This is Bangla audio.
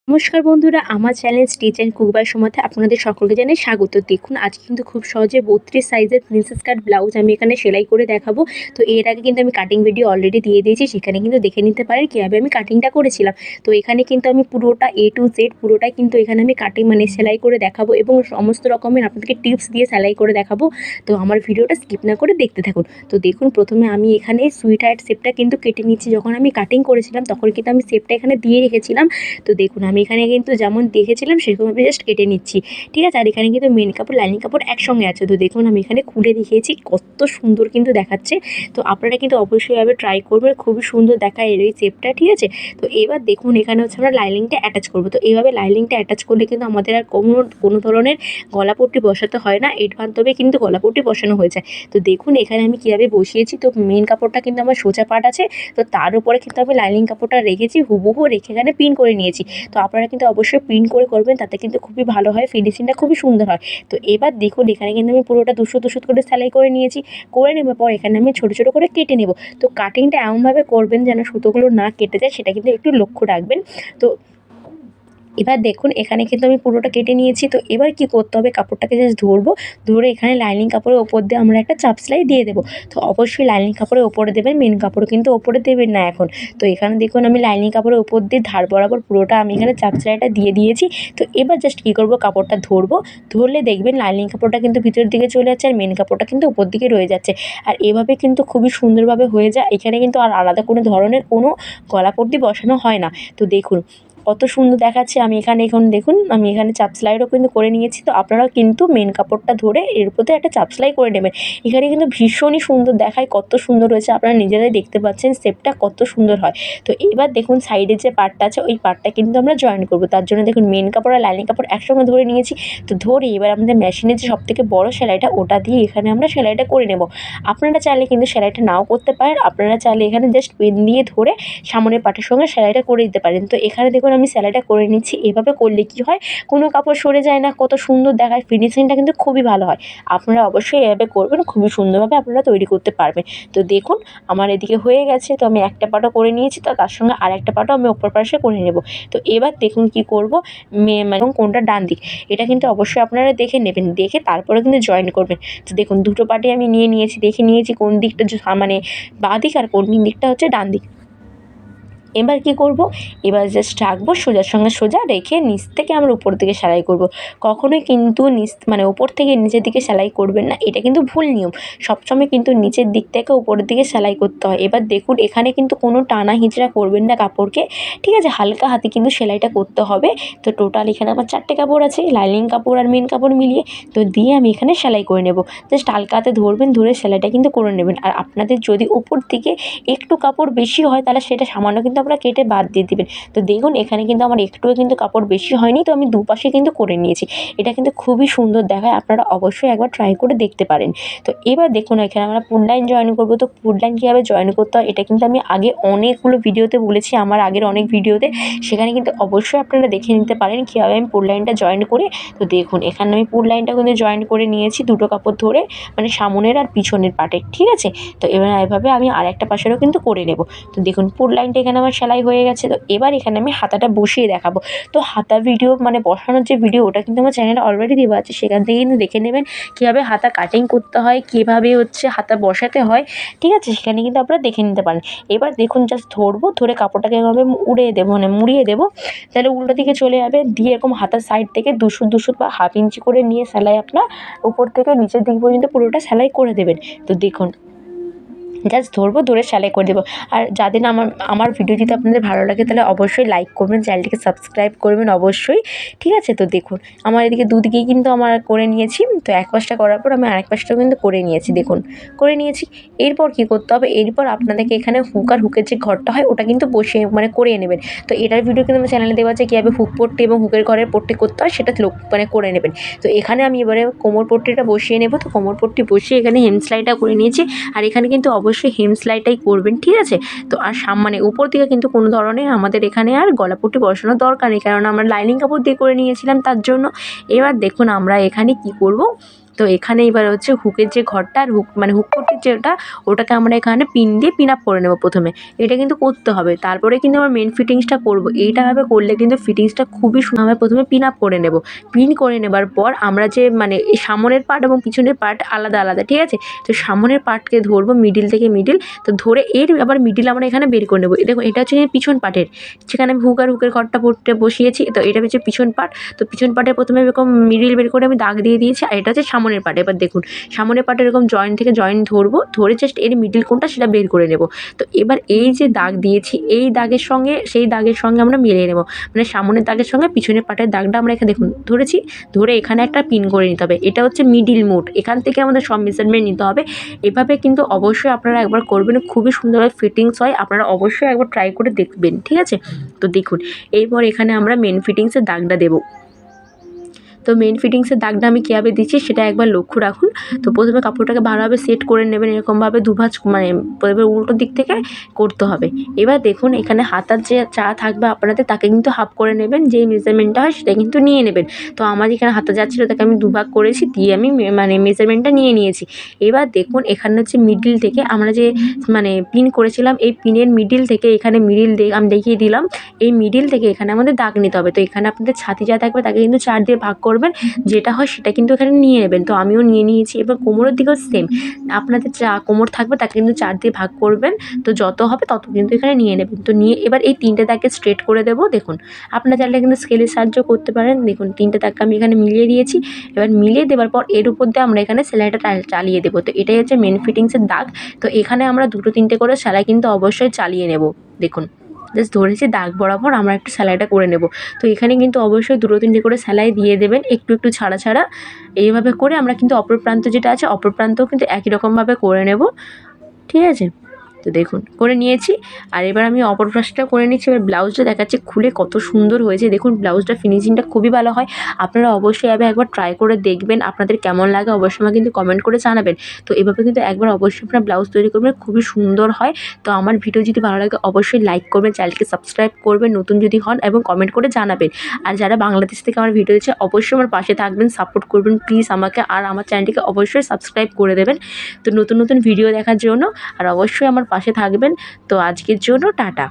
নমস্কার বন্ধুরা, আমার channel stitch and cook by সুমাতে আপনাদের সকলকে জানাই স্বাগত। দেখুন আজকে কিন্তু খুব সহজে 32 সাইজের প্রিন্সেস কাট ব্লাউজ আমি এখানে সেলাই করে দেখাবো। তো এর আগে কিন্তু আমি কাটিং ভিডিও অলরেডি দিয়ে দিয়েছি, সেখানে কিন্তু দেখে নিতে পারেন কীভাবে আমি কাটিংটা করেছিলাম। তো এখানে কিন্তু আমি পুরোটা A to Z পুরোটাই কিন্তু এখানে আমি কাটিং সেলাই করে দেখাবো এবং সমস্ত রকমের আপনাদেরকে টিপস দিয়ে সেলাই করে দেখাবো। তো আমার ভিডিওটা স্কিপ না করে দেখতে থাকুন। তো দেখুন প্রথমে আমি এখানে সুইট হার্ট শেপটা কিন্তু কেটে নিচ্ছি। যখন আমি কাটিং করেছিলাম তখন কিন্তু আমি শেপটা এখানে দিয়ে রেখেছিলাম। তো দেখুন আমি এখানে কিন্তু যেমন দেখেছিলাম সেরকমভাবে জাস্ট কেটে নিচ্ছি, ঠিক আছে। আর এখানে কিন্তু মেন কাপড় লাইনিং কাপড় একসঙ্গে আছে। তো দেখুন আমি এখানে খুলে দেখিয়েছি, কত সুন্দর কিন্তু দেখাচ্ছে। তো আপনারা কিন্তু অবশ্যই এভাবে ট্রাই করবেন, খুবই সুন্দর দেখায় এর এই শেপটা, ঠিক আছে। তো এবার দেখুন এখানে হচ্ছে আমরা লাইনিংটা অ্যাটাচ করবো। তো এইভাবে লাইনিংটা অ্যাটাচ করলে কিন্তু আমাদের আর কোনো ধরনের গলাপট্টি বসাতে হয় না, এডভান্সভাবে কিন্তু গলাপট্টি বসানো হয়ে যায়। তো দেখুন এখানে আমি কীভাবে বসিয়েছি। তো মেন কাপড়টা কিন্তু আমার সোজা পাট আছে, তো তার উপরে কিন্তু আমি লাইনিং কাপড়টা রেখেছি, হুবহু রেখে এখানে পিন করে নিয়েছি। তো আপনারা কিন্তু অবশ্যই প্রিন্ট করে করবেন, তাতে কিন্তু খুবই ভালো হয়, ফিনিশিংটা খুবই সুন্দর হয়। তো এবার দেখুন এখানে কিন্তু আমি পুরোটা দুশো করে সেলাই করে নিয়েছি। করে নেবার পর এখানে আমি ছোটো ছোটো করে কেটে নেব। তো কাটিংটা এমনভাবে করবেন যেন সুতোগুলো না কেটে যায়, সেটা কিন্তু একটু লক্ষ্য রাখবেন। তো এবার দেখুন এখানে কিন্তু আমি পুরোটা কেটে নিয়েছি। তো এবার কি করতে হবে, কাপড়টাকে জাস্ট ধরবো, ধরে এখানে লাইনিং কাপড়ের ওপর দিয়ে আমরা একটা চাপ সেলাই দিয়ে দেবো। তো অবশ্যই লাইনিং কাপড়ের ওপরে দেবেন, মেন কাপড় কিন্তু ওপরে দেবেন না এখন। তো এখানে দেখুন আমি লাইনিং কাপড়ের ওপর দিয়ে ধার বরাবর পুরোটা আমি এখানে চাপ সেলাইটা দিয়ে দিয়েছি। তো এবার জাস্ট কী করবো, কাপড়টা ধরবো, ধরলে দেখবেন লাইনিং কাপড়টা কিন্তু ভিতরের দিকে চলে যাচ্ছে আর মেন কাপড়টা কিন্তু উপর দিকে রয়ে যাচ্ছে। আর এভাবে কিন্তু খুবই সুন্দরভাবে হয়ে যায়। এখানে কিন্তু আর আলাদা কোনো ধরনের কোনো গলাপট্টি বসানো হয় না। তো দেখুন কত সুন্দর দেখাচ্ছে। আমি এখানে এখন দেখুন আমি এখানে চাপ সেলাইও কিন্তু করে নিয়েছি। তো আপনারাও কিন্তু মেন কাপড়টা ধরে এর উপর দিয়ে একটা চাপ সেলাই করে নেবেন। এখানে কিন্তু ভীষণই সুন্দর দেখায়, কত সুন্দর হয়েছে, আপনারা নিজেরাই দেখতে পাচ্ছেন শেপটা কত সুন্দর হয়। তো এবার দেখুন সাইডের যে পার্টটা আছে ওই পার্টটা কিন্তু আমরা জয়েন করবো। তার জন্য দেখুন মেন কাপড় আর লাইনিং কাপড় একসঙ্গে ধরে নিয়েছি। তো ধরে এবার আমাদের মেশিনের যে সবথেকে বড় সেলাইটা ওটা দিয়ে এখানে আমরা সেলাইটা করে নেব। আপনারা চাইলে কিন্তু সেলাইটা নাও করতে পারেন, আপনারা চাইলে এখানে জাস্ট পেন দিয়ে ধরে সামনের পাটের সঙ্গে সেলাইটা করে দিতে পারেন। তো এখানে দেখুন আমি সেলাইটা করে নিচ্ছি। এভাবে করলে কি হয়, কোনো কাপড় সরে যায় না, কত সুন্দর দেখায়, ফিনিশিংটা কিন্তু খুবই ভালো হয়। আপনারা অবশ্যই এভাবে করবেন, খুবই সুন্দরভাবে আপনারা তৈরি করতে পারবেন। তো দেখুন আমার এদিকে হয়ে গেছে। তো আমি একটা পাটও করে নিয়েছি, তো তার সঙ্গে আরেকটা পাটও আমি অপর পাশে করে নেব। তো এবার দেখুন কি করব, এবং কোনটা ডান দিক এটা কিন্তু অবশ্যই আপনারা দেখে নেবেন, দেখে তারপরে কিন্তু জয়েন করবেন। তো দেখুন দুটো পাটে আমি নিয়ে নিয়েছি, দেখে নিয়েছি কোন দিকটা বাঁ দিক আর কোন দিকটা হচ্ছে ডান দিক। এবার কি করব, এবার জাস্ট রাখবো সোজার সঙ্গে সোজা রেখে নিচ থেকে আমরা উপর দিকে সেলাই করব। কখনোই কিন্তু নিচ উপর থেকে নিচের দিকে সেলাই করবেন না, এটা কিন্তু ভুল নিয়ম। সবসময় কিন্তু নিচের দিক থেকে উপরের দিকে সেলাই করতে হয়। এবার দেখুন এখানে কিন্তু কোনো টানা হিঁচড়া করবেন না কাপড়কে, ঠিক আছে, হালকা হাতে কিন্তু সেলাইটা করতে হবে। তো টোটাল এখানে আমার 4টে কাপড় আছে, লাইনিং কাপড় আর মেন কাপড় মিলিয়ে। তো দিয়ে আমি এখানে সেলাই করে নেব। জাস্ট হালকা হাতে ধরবেন, ধরে সেলাইটা কিন্তু করে নেবেন। আর আপনাদের যদি উপর দিকে একটু কাপড় বেশি হয় তাহলে সেটা সামান্য কিন্তু আপনারা কেটে বাদ দিয়ে দিবেন। তো দেখুন এখানে কিন্তু আমার একটুও কিন্তু কাপড় বেশি হয়নি, তো আমি দুপাশে কিন্তু করে নিয়েছি। এটা কিন্তু খুবই সুন্দর দেখায়, আপনারা অবশ্যই একবার ট্রাই করে দেখতে পারেন। তো এবার দেখুন এখানে আমরা পুল লাইন জয়েন করব। তো পুল লাইন কীভাবে জয়েন করতে হয় এটা কিন্তু আমি আগে অনেকগুলো ভিডিওতে বলেছি, আমার আগের অনেক ভিডিওতে, সেখানে কিন্তু অবশ্যই আপনারা দেখে নিতে পারেন কীভাবে আমি পুল লাইনটা জয়েন করে। তো দেখুন এখানে আমি পুল লাইনটা কিন্তু জয়েন করে নিয়েছি দুটো কাপড় ধরে, সামনের আর পিছনের পাটে, ঠিক আছে। তো এবার এভাবে আমি আরেকটা পাশেরও কিন্তু করে নেব। তো দেখুন পুল লাইনটা এখানে আমার সেলাই হয়ে গেছে। তো এবার এখানে আমি হাতাটা বসিয়ে দেখাবো। তো হাতা ভিডিও বসানোর যে ভিডিও ওটা কিন্তু আমার চ্যানেলে অলরেডি দেওয়া আছে, সেখান থেকে কিন্তু দেখে নেবেন কীভাবে হাতা কাটিং করতে হয়, কীভাবে হচ্ছে হাতা বসাতে হয়, ঠিক আছে, সেখানে কিন্তু আপনারা দেখে নিতে পারেন। এবার দেখুন জাস্ট ধরবো, ধরে কাপড়টাকে এভাবে উড়িয়ে দেবো, মুড়িয়ে দেবো, তাহলে উল্টো দিকে চলে যাবে। দিয়ে এরকম হাতার সাইড থেকে দুশো বা হাফ ইঞ্চি করে নিয়ে সেলাই আপনার উপর থেকে নিচের দিক পর্যন্ত পুরোটা সেলাই করে দেবেন। তো দেখুন জাস্ট ধরবো, ধরে সেলাই করে দেবো। আর যাদের আমার ভিডিও যদি আপনাদের ভালো লাগে তাহলে অবশ্যই লাইক করবেন, চ্যানেলটিকে সাবস্ক্রাইব করবেন অবশ্যই, ঠিক আছে। তো দেখুন আমার এদিকে দুদিকেই কিন্তু আমার করে নিয়েছি। তো এক পাশটা করার পর আমি আরেক পাশটাও কিন্তু করে নিয়েছি, দেখুন করে নিয়েছি। এরপর কি করতে হবে, এরপর আপনাদেরকে এখানে হুক আর হুকের যে ঘরটা হয় ওটা কিন্তু বসিয়ে করিয়ে নেবেন। তো এটার ভিডিও কিন্তু আমার চ্যানেলে দেওয়া আছে, কীভাবে হুক পট্টি এবং হুকের ঘরের পট্টি করতে হয় সেটা করে নেবেন। তো এখানে আমি এবারে কোমর পট্টিটা বসিয়ে নেব। তো কোমর পট্টি বসিয়ে এখানে হেম সেলাইটা করে নিয়েছি। আর এখানে কিন্তু অবশ্যই হেম সেলাইটাই করবেন, ঠিক আছে। তো আর উপর দিকে কিন্তু কোনো ধরনের আমাদের এখানে আর গলাপট্টি বসানোর দরকার নেই, কারণ আমরা লাইনিং কাপড় দিয়ে করে নিয়েছিলাম তার জন্য। এবার দেখুন আমরা এখানে কি করব, তো এখানে এবার হচ্ছে হুকের যে ঘরটা আর হুক মানে হুক পট্টির যেটা ওটাকে আমরা এখানে পিন দিয়ে পিন আপ করে নেবো প্রথমে। এটা কিন্তু করতে হবে, তারপরে কিন্তু আমরা মেন ফিটিংসটা করবো। এইটাভাবে করলে কিন্তু ফিটিংসটা খুবই সুন্দর। প্রথমে পিন আপ করে নেব। পিন করে নেবার পর আমরা যে মানে এই সামনের পার্ট এবং পিছনের পার্ট আলাদা আলাদা, ঠিক আছে? তো সামনের পার্টকে ধরবো মিডিল থেকে মিডিল, তো ধরে এর আবার মিডিল আমরা এখানে বের করে নেবো। দেখুন এটা হচ্ছে পিছন পার্টের, যেখানে আমি হুক আর হুকের ঘরটা পড়তে বসিয়েছি। তো এটা হচ্ছে পিছন পার্ট। তো পিছন পার্টে প্রথমে এরকম মিডিল বের করে আমি দাগ দিয়ে দিয়েছি, আর এটা হচ্ছে সামনের পার্ট। এবার দেখুন সামনের পার্টে এরকম জয়েন্ট থেকে জয়েন্ট ধরবো, ধরে জাস্ট এর মিডিল কোনটা সেটা বের করে নেব। তো এবার এই যে দাগ দিয়েছি এই দাগের সঙ্গে সেই দাগের সঙ্গে আমরা মিলিয়ে নেব, মানে সামনের দাগের সঙ্গে পিছনের পার্টের দাগটা আমরা এখানে দেখুন ধরেছি, ধরে এখানে একটা পিন করে নিতে হবে। এটা হচ্ছে মিডিল মোড, এখান থেকে আমাদের সব মেজারমেন্ট নিতে হবে। এভাবে কিন্তু অবশ্যই আপনারা একবার করবেন, খুবই সুন্দরভাবে ফিটিংস হয়। আপনারা অবশ্যই একবার ট্রাই করে দেখবেন, ঠিক আছে? তো দেখুন এরপর এখানে আমরা মেন ফিটিংসের দাগটা দেবো। তো মেন ফিটিংসের দাগটা আমি কীভাবে দিচ্ছি সেটা একবার লক্ষ্য রাখুন। তো প্রথমে কাপড়টাকে ভালোভাবে সেট করে নেবেন, এরকমভাবে দুভাঁজ মানে এবার উল্টো দিক থেকে করতে হবে। এবার দেখুন এখানে হাতার যে চা থাকবে আপনাদের তাকে কিন্তু হাফ করে নেবেন, যেই মেজারমেন্টটা হয় সেটা কিন্তু নিয়ে নেবেন। তো আমার এখানে হাতা যাচ্ছিলো তাকে আমি দুভাগ করেছি, দিয়ে আমি মানে মেজারমেন্টটা নিয়ে নিয়েছি। এবার দেখুন এখানে হচ্ছে মিডিল থেকে আমরা যে মানে পিন করেছিলাম, এই পিনের মিডিল থেকে এখানে মিডিল আমি দেখিয়ে দিলাম, এই মিডিল থেকে এখানে আমাদের দাগ নিতে হবে। তো এখানে আপনাদের ছাতি যা থাকবে তাকে কিন্তু 4 দিয়ে ভাগ করবেন, যেটা হয় সেটা কিন্তু এখানে নিয়ে নেবেন। তো আমিও নিয়ে নিয়েছি। এবার কোমরের দিকেও সেম, আপনাদের যা কোমর থাকবে তাকে কিন্তু 4 দিয়ে ভাগ করবেন, তো যত হবে তত কিন্তু এখানে নিয়ে নেবেন। তো নিয়ে এবার এই 3টে দাগকে স্ট্রেট করে দেবো। দেখুন আপনারা চাইলে কিন্তু স্কেলের সাহায্য করতে পারেন। দেখুন 3টে দাগকে আমি এখানে মিলিয়ে দিয়েছি। এবার মিলিয়ে দেওয়ার পর এর উপর দিয়ে আমরা এখানে সেলাইটা চালিয়ে দেবো। তো এটাই হচ্ছে মেন ফিটিংসের দাগ। তো এখানে আমরা 2-3টে করে সেলাই কিন্তু অবশ্যই চালিয়ে নেব। দেখুন জাস্ট ধরেছি দাগ বরাবর আমরা একটু সেলাইটা করে নেব। তো এখানে কিন্তু অবশ্যই 2-3টে করে সেলাই দিয়ে দেবেন, একটু একটু ছাড়া ছাড়া। এইভাবে করে আমরা কিন্তু অপর প্রান্ত যেটা আছে অপর প্রান্তও কিন্তু একই রকমভাবে করে নেব, ঠিক আছে? তো দেখুন করে নিয়েছি। আর এবার আমি অপর পাশটা করে নিচ্ছি। এবার ব্লাউজটা দেখাচ্ছি খুলে কত সুন্দর হয়েছে। দেখুন ব্লাউজটা ফিনিশিংটা খুবই ভালো হয়। আপনারা অবশ্যই একবার ট্রাই করে দেখবেন, আপনাদের কেমন লাগে অবশ্যই আমাকে কিন্তু কমেন্ট করে জানাবেন। তো এভাবে কিন্তু একবার অবশ্যই আপনারা ব্লাউজ তৈরি করবেন, খুবই সুন্দর হয়। তো আমার ভিডিও যদি ভালো লাগে অবশ্যই লাইক করবেন, চ্যানেলকে সাবস্ক্রাইব করবেন নতুন যদি হন, এবং কমেন্ট করে জানাবেন। আর যারা বাংলাদেশ থেকে আমার ভিডিও দেখছে অবশ্যই আমার পাশে থাকবেন, সাপোর্ট করবেন প্লিজ আমাকে। আর আমার চ্যানেলটিকে অবশ্যই সাবস্ক্রাইব করে দেবেন তো নতুন নতুন ভিডিও দেখার জন্য। আর অবশ্যই আমার পাশে থাকবেন। তো আজকের জন্য টাটা।